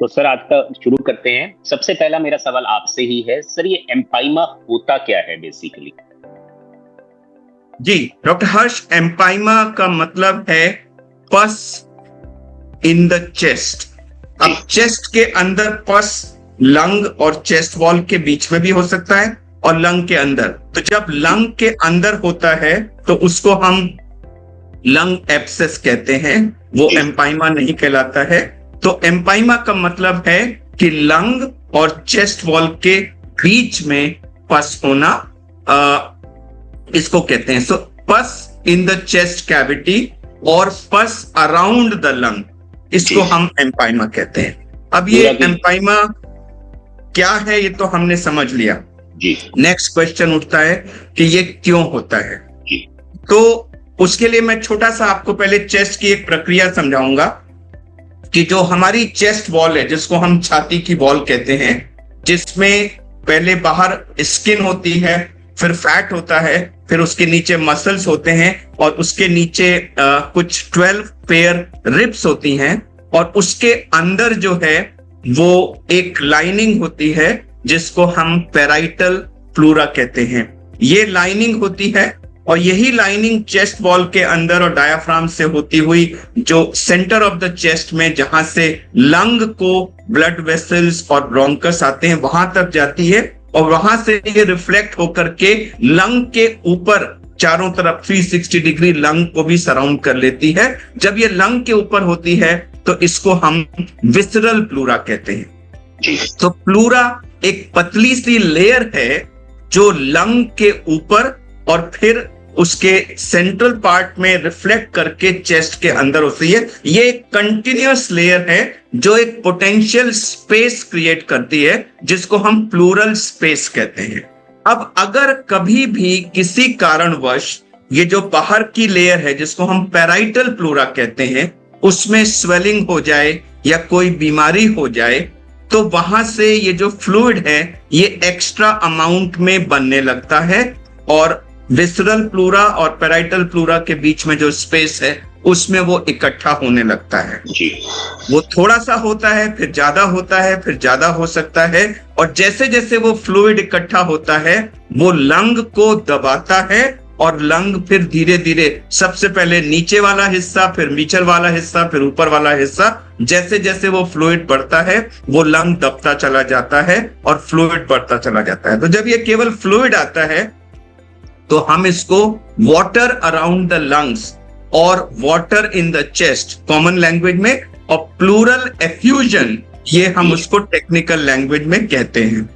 तो सर आज का शुरू करते हैं। सबसे पहला मेरा सवाल आपसे ही है सर, ये एम्पाइमा होता क्या है बेसिकली? जी डॉक्टर हर्ष, एम्पाइमा का मतलब है पस इन द चेस्ट। अब चेस्ट के अंदर पस लंग और चेस्ट वॉल के बीच में भी हो सकता है और लंग के अंदर। तो जब लंग के अंदर होता है तो उसको हम लंग एब्सेस कहते हैं, वो एम्पाइमा नहीं कहलाता है। तो एम्पाइमा का मतलब है कि लंग और चेस्ट वॉल के बीच में पस होना, इसको कहते हैं। सो पस इन द चेस्ट कैविटी और पस अराउंड द लंग, इसको हम एम्पाइमा कहते हैं। अब ये एम्पाइमा क्या है ये तो हमने समझ लिया जी। नेक्स्ट क्वेश्चन उठता है कि ये क्यों होता है जी। तो उसके लिए मैं छोटा सा आपको पहले चेस्ट की एक प्रक्रिया समझाऊंगा कि जो हमारी चेस्ट वॉल है, जिसको हम छाती की वॉल कहते हैं, जिसमें पहले बाहर स्किन होती है, फिर फैट होता है, फिर उसके नीचे मसल्स होते हैं और उसके नीचे कुछ 12 पेयर रिब्स होती हैं और उसके अंदर जो है वो एक लाइनिंग होती है जिसको हम पैराइटल प्लूरा कहते हैं। ये लाइनिंग होती है और यही लाइनिंग चेस्ट वॉल के अंदर और डायाफ्राम से होती हुई जो सेंटर ऑफ द चेस्ट में, जहां से लंग को ब्लड वेसल्स और ब्रोंकस आते हैं, वहां तक जाती है और वहां से ये रिफ्लेक्ट होकर के लंग के ऊपर चारों तरफ 360 डिग्री लंग को भी सराउंड कर लेती है। जब ये लंग के ऊपर होती है तो इसको हम विसरल प्लूरा कहते हैं। तो प्लूरा एक पतली सी लेयर है जो लंग के ऊपर और फिर उसके सेंट्रल पार्ट में रिफ्लेक्ट करके चेस्ट के अंदर होती है। ये एक कंटिन्यूअस लेयर है जो एक पोटेंशियल स्पेस क्रिएट करती है जिसको हम प्लूरल स्पेस कहते हैं। अब अगर कभी भी किसी कारणवश ये जो बाहर की लेयर है जिसको हम पैराइटल प्लूरा कहते हैं, उसमें स्वेलिंग हो जाए या कोई बीमारी हो जाए तो वहां से ये जो फ्लूइड है ये एक्स्ट्रा अमाउंट में बनने लगता है और विसरल प्लूरा और पैराइटल प्लूरा के बीच में जो स्पेस है उसमें वो इकट्ठा होने लगता है जी। वो थोड़ा सा होता है, फिर ज्यादा होता है, फिर ज्यादा हो सकता है और जैसे जैसे वो फ्लूइड इकट्ठा होता है वो लंग को दबाता है और लंग फिर धीरे धीरे सबसे पहले नीचे वाला हिस्सा, फिर नीचे वाला हिस्सा, फिर ऊपर वाला हिस्सा, जैसे जैसे वो फ्लूइड बढ़ता है वो लंग दबता चला जाता है और फ्लूइड बढ़ता चला जाता है। तो जब ये केवल फ्लूइड आता है तो हम इसको वाटर अराउंड द लंग्स और water in the chest common language में, और प्लूरल एफ्यूजन ये हम उसको टेक्निकल लैंग्वेज में कहते हैं।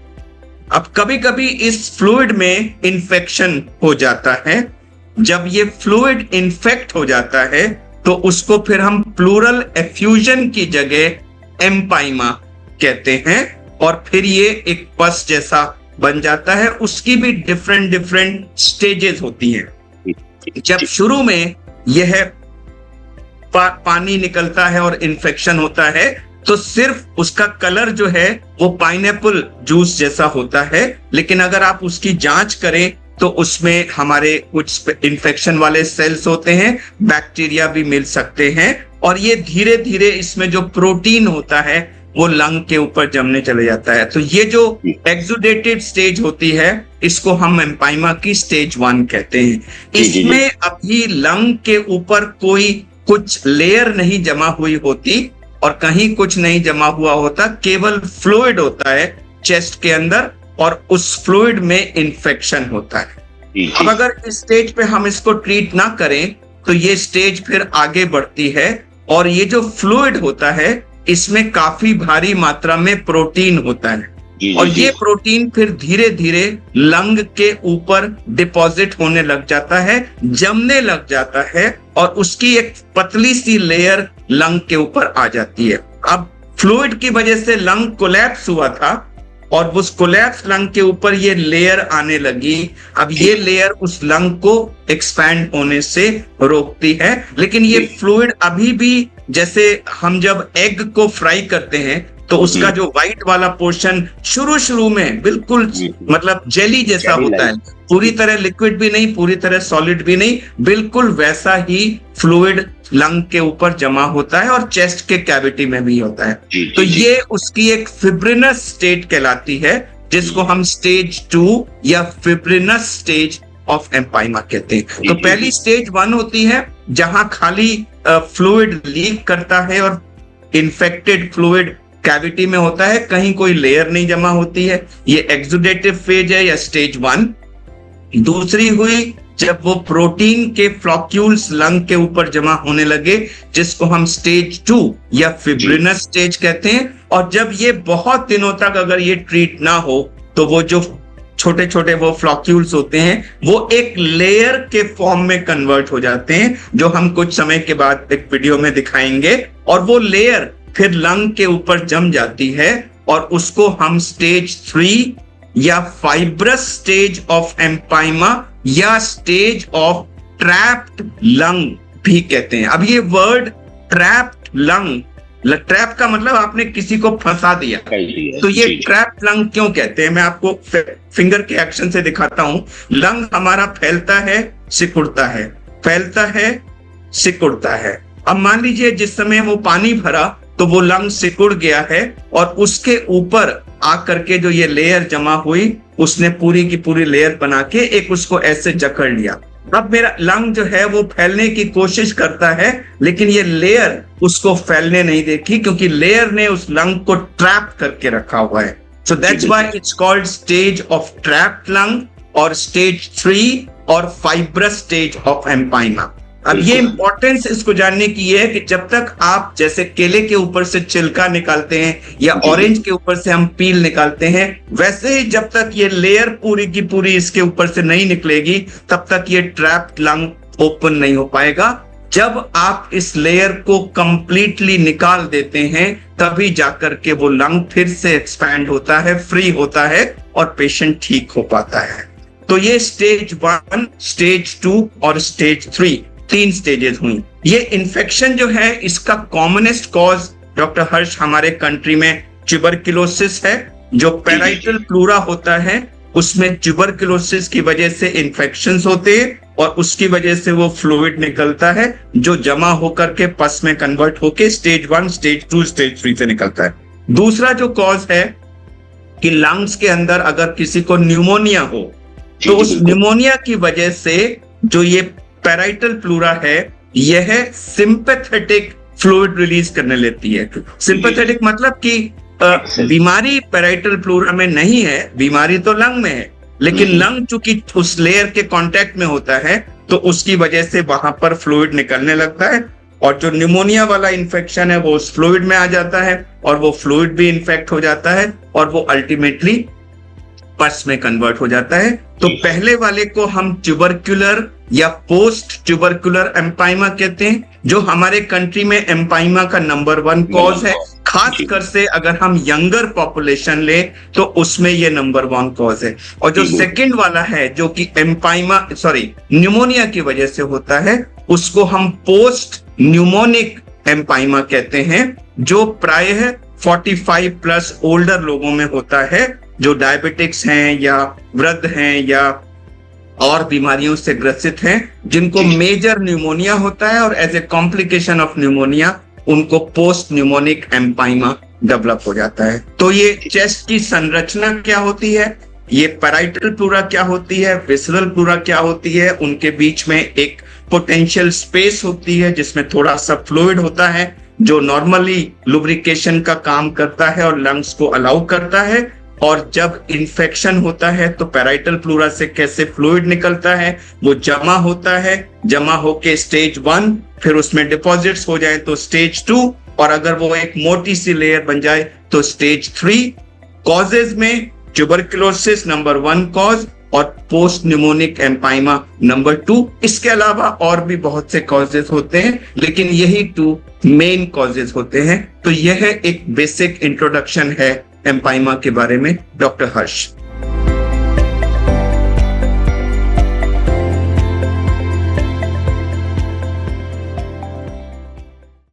अब कभी कभी इस फ्लूइड में इंफेक्शन हो जाता है। जब ये फ्लूइड इन्फेक्ट हो जाता है तो उसको फिर हम प्लूरल एफ्यूजन की जगह एम्पाइमा कहते हैं और फिर ये एक पस जैसा बन जाता है। उसकी भी डिफरेंट स्टेजेस होती हैं। जब शुरू में यह पानी निकलता है और इन्फेक्शन होता है तो सिर्फ उसका कलर जो है वो पाइनएप्पल जूस जैसा होता है, लेकिन अगर आप उसकी जांच करें तो उसमें हमारे कुछ इन्फेक्शन वाले सेल्स होते हैं, बैक्टीरिया भी मिल सकते हैं और ये धीरे धीरे इसमें जो प्रोटीन होता है वो लंग के ऊपर जमने चले जाता है। तो ये जो एक्सुडेटेड स्टेज होती है इसको हम एम्पाइमा की स्टेज 1 कहते हैं। इसमें अभी लंग के ऊपर कोई कुछ लेयर नहीं जमा हुई होती और कहीं कुछ नहीं जमा हुआ होता, केवल फ्लूइड होता है चेस्ट के अंदर और उस फ्लूइड में इंफेक्शन होता है। अब अगर इस स्टेज पे हम इसको ट्रीट ना करें तो ये स्टेज फिर आगे बढ़ती है और ये जो फ्लूइड होता है इसमें काफी भारी मात्रा में प्रोटीन होता है और ये प्रोटीन फिर धीरे धीरे लंग के ऊपर डिपॉजिट होने लग जाता है, जमने लग जाता है और उसकी एक पतली सी लेयर लंग के ऊपर आ जाती है। अब फ्लूइड की वजह से लंग कोलैप्स हुआ था और उस कोलैप्स लंग के ऊपर ये लेयर आने लगी। अब ये लेयर उस लंग को एक्सपैंड होने से रोकती है, लेकिन ये फ्लूइड अभी भी, जैसे हम जब एग को फ्राई करते हैं तो उसका जो व्हाइट वाला पोर्शन शुरू में बिल्कुल मतलब जेली जैसा होता है, पूरी तरह लिक्विड भी नहीं, पूरी तरह सॉलिड भी नहीं, बिल्कुल वैसा ही फ्लूइड लंग के ऊपर जमा होता है और चेस्ट के कैविटी में भी होता है। तो ये उसकी एक फिब्रिनस स्टेट कहलाती है, जिसको हम स्टेज 2 या फिब्रिनस स्टेज ऑफ एम्पाइमा कहते हैं। तो पहली स्टेज 1 होती है जहां खाली फ्लूइड लीक करता है और इन्फेक्टेड फ्लूइड कैविटी में होता है, कहीं कोई लेयर नहीं जमा होती है, ये एक्सुडेटिव फेज है या स्टेज 1। दूसरी हुई जब वो प्रोटीन के फ्लॉक्यूल्स लंग के ऊपर जमा होने लगे, जिसको हम स्टेज 2 या फिब्रिनस स्टेज कहते हैं। और जब ये बहुत दिनों तक अगर ये ट्रीट ना हो तो वो जो छोटे छोटे वो फ्लॉक्यूल्स होते हैं वो एक लेयर के फॉर्म में कन्वर्ट हो जाते हैं, जो हम कुछ समय के बाद एक वीडियो में दिखाएंगे। और वो लेयर फिर लंग के ऊपर जम जाती है और उसको हम स्टेज 3 या फाइब्रस स्टेज ऑफ एम्पाइमा या स्टेज ऑफ ट्रैप्ड लंग भी कहते हैं। अब ये वर्ड ट्रैप्ड लंग, ट्रैप का मतलब आपने किसी को फंसा दिया, तो ये ट्रैप्ड लंग क्यों कहते हैं मैं आपको फिंगर के एक्शन से दिखाता हूं। लंग हमारा फैलता है, सिकुड़ता है, फैलता है, सिकुड़ता है। अब मान लीजिए जिस समय वो पानी भरा तो वो लंग सिकुड़ गया है और उसके ऊपर आकर के जो ये लेयर जमा हुई, उसने पूरी की पूरी लेयर बना के एक उसको ऐसे जकड़ लिया। अब मेरा लंग जो है वो फैलने की कोशिश करता है, लेकिन ये लेयर उसको फैलने नहीं देती, क्योंकि लेयर ने उस लंग को ट्रैप करके रखा हुआ है। So that's why it's called stage of trapped lung और स्टेज 3 और फाइब्रस स्टेज ऑफ एम्पाइमा। अब ये इंपॉर्टेंस इसको जानने की है कि जब तक आप जैसे केले के ऊपर से छिलका निकालते हैं या ऑरेंज के ऊपर से हम पील निकालते हैं, वैसे ही जब तक ये लेयर पूरी की पूरी इसके ऊपर से नहीं निकलेगी तब तक ये ट्रैप्ड लंग ओपन नहीं हो पाएगा। जब आप इस लेयर को कंप्लीटली निकाल देते हैं तभी जाकर के वो लंग फिर से एक्सपैंड होता है, फ्री होता है और पेशेंट ठीक हो पाता है। तो ये स्टेज 1, स्टेज 2 और स्टेज 3 3 स्टेजेस हुई। ये इन्फेक्शन जो है इसका कॉमनेस्ट कॉज डॉक्टर हर्ष हमारे कंट्री में ट्यूबरकुलोसिस है। जो पैराइटल प्लूरा होता है उसमें ट्यूबरकुलोसिस की वजह से इन्फेक्शंस होते हैं और उसकी वजह से वो फ्लूइड निकलता है जो जमा होकर के पस में कन्वर्ट होके स्टेज 1, स्टेज 2, स्टेज 3 से निकलता है। दूसरा जो कॉज है कि लंग्स के अंदर अगर किसी को न्यूमोनिया हो तो उस न्यूमोनिया की वजह से जो ये पैराइटल प्लूरा है यह सिंपैथेटिक फ्लूइड रिलीज करने लेती है। सिंपैथेटिक मतलब कि बीमारी पैराइटल प्लूरा में नहीं है, बीमारी तो लंग में है, लेकिन लंग चूंकि उस लेयर के कांटेक्ट में होता है तो उसकी वजह से वहां पर फ्लूइड निकलने लगता है और जो निमोनिया वाला इन्फेक्शन है वो उस फ्लूइड में आ जाता है और वो फ्लूइड भी इन्फेक्ट हो जाता है और वो अल्टीमेटली पस में कन्वर्ट हो जाता है। तो पहले वाले को हम ट्यूबरकुलर या पोस्ट ट्यूबरकुलर एम्पाइमा कहते हैं, जो हमारे कंट्री में एम्पाइमा का नंबर 1 कॉज है। खासकर से अगर हम यंगर पॉपुलेशन ले तो उसमें ये नंबर 1 कॉज है। और जो सेकंड वाला है जो कि न्यूमोनिया की वजह से होता है, उसको हम पोस्ट न्यूमोनिक एम्पाइमा कहते हैं, जो प्रायः 45 प्लस ओल्डर लोगों में होता है, जो डायबिटिक्स हैं या वृद्ध हैं या और बीमारियों से ग्रसित हैं, जिनको मेजर न्यूमोनिया होता है और as a complication of pneumonia उनको पोस्ट न्यूमोनिक एम्पाइमा डेवलप हो जाता है। तो ये चेस्ट की संरचना क्या होती है, ये पैराइटल प्लूरा क्या होती है, विसरल प्लूरा क्या होती है, उनके बीच में एक पोटेंशियल स्पेस होती है जिसमें थोड़ा सा फ्लूइड होता है जो नॉर्मली लुब्रिकेशन का काम करता है और लंग्स को अलाउ करता है। और जब इन्फेक्शन होता है तो पैराइटल प्लूरा से कैसे फ्लूइड निकलता है, वो जमा होता है, जमा होके स्टेज 1, फिर उसमें डिपॉजिट्स हो जाए तो स्टेज 2, और अगर वो एक मोटी सी लेयर बन जाए तो स्टेज 3। कॉजेज में ट्यूबरकुलोसिस नंबर 1 कॉज और पोस्ट न्यूमोनिक एम्पाइमा नंबर 2। इसके अलावा और भी बहुत से कॉजेज होते हैं, लेकिन यही 2 मेन कॉजेज होते हैं। तो यह एक बेसिक इंट्रोडक्शन है एम्पाइमा के बारे में डॉक्टर हर्ष।